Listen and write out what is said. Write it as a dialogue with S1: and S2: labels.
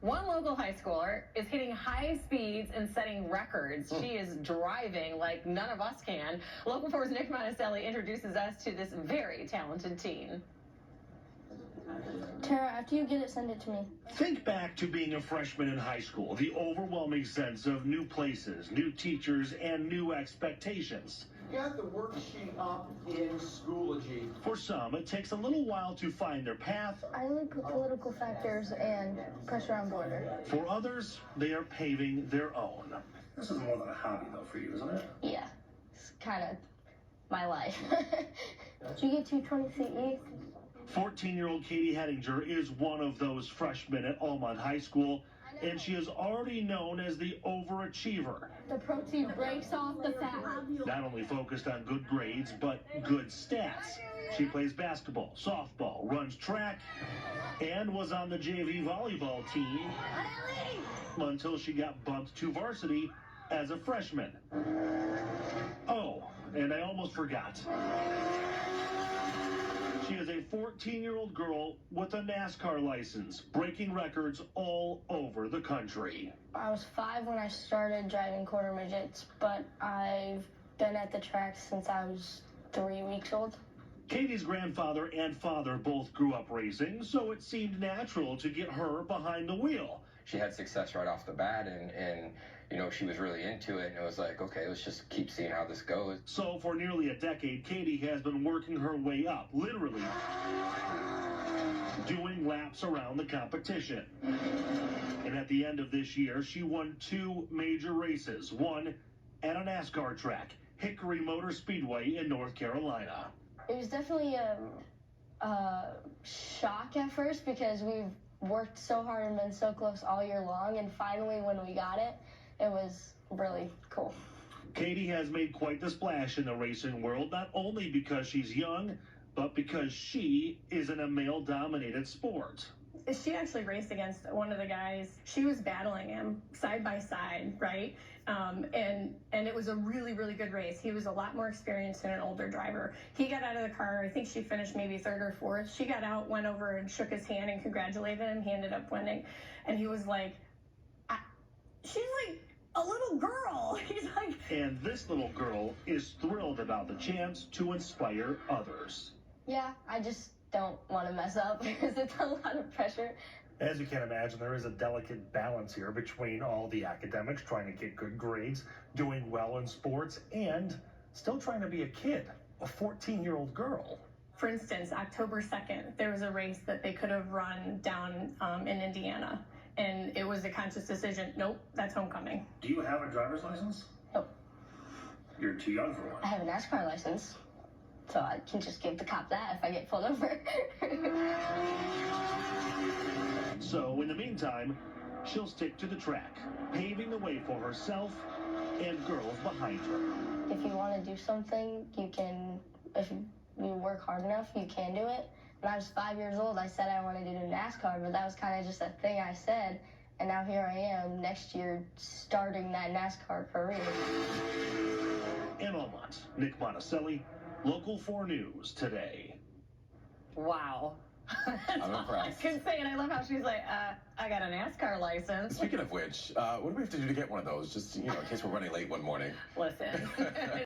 S1: One local high schooler is hitting high speeds and setting records. She is driving like none of us can. Local 4's Nick Monticelli introduces us to this very talented teen.
S2: Tara, after you get it, send it to me.
S3: Think back to being a freshman in high school, the overwhelming sense of new places, new teachers, and new expectations.
S4: Got the worksheet up in Schoology.
S3: For some, it takes a little while to find their path.
S2: I only put political factors and pressure on border.
S3: For others, they are paving their own.
S5: This is more than a hobby, though, for you, isn't it?
S2: Yeah, it's kind of my life. Did you get 220 CE?
S3: 14-year-old Katie Hettinger is one of those freshmen at Almont High School, and she is already known as the overachiever.
S2: The protein breaks off the fat.
S3: Not only focused on good grades, but good stats. She plays basketball, softball, runs track, and was on the JV volleyball team until she got bumped to varsity as a freshman. Oh, and I almost forgot. She is a 14-year-old girl with a NASCAR license, breaking records all over the country.
S2: I was 5 when I started driving quarter midgets, but I've been at the track since I was 3 weeks old.
S3: Katie's grandfather and father both grew up racing, so it seemed natural to get her behind the wheel.
S6: She had success right off the bat, and you know, she was really into it, and it was like, okay, let's just keep seeing how this goes.
S3: So for nearly a decade, Katie has been working her way up, literally doing laps around the competition. And at the end of this year, she won 2 major races, one at a NASCAR track, Hickory Motor Speedway in North Carolina.
S2: It was definitely a shock at first because we've worked so hard and been so close all year long, and finally when we got it, it was really cool.
S3: Katie has made quite the splash in the racing world, not only because she's young, but because she is in a male-dominated sport.
S7: She actually raced against one of the guys. She was battling him side by side, right? And it was a really, really good race. He was a lot more experienced than an older driver. He got out of the car. I think she finished maybe 3rd or 4th. She got out, went over and shook his hand and congratulated him. He ended up winning. And he was like, she's like a little girl. He's like.
S3: And this little girl is thrilled about the chance to inspire others.
S2: Yeah, I just don't want to mess up because it's a lot of pressure.
S5: As you can imagine, there is a delicate balance here between all the academics, trying to get good grades, doing well in sports, and still trying to be a kid, a 14-year-old girl.
S7: For instance, October 2nd, there was a race that they could have run down in Indiana. And it was a conscious decision. Nope, that's homecoming.
S5: Do you have a driver's license?
S2: Nope.
S5: You're too young for one.
S2: I have a NASCAR license, so I can just give the cop that if I get pulled over.
S3: So in the meantime, she'll stick to the track, paving the way for herself and girls behind her.
S2: If you want to do something, you can, if you work hard enough, you can do it. When I was 5 years old, I said I wanted to do NASCAR, but that was kind of just a thing I said. And now here I am next year starting that NASCAR career.
S3: In Almont, Nick Monticelli, Local 4 News Today.
S1: Wow.
S6: I'm impressed.
S1: I couldn't say, and I love how she's like, I got a NASCAR license.
S8: Speaking of which, what do we have to do to get one of those? Just, you know, in case we're running late one morning.
S1: Listen.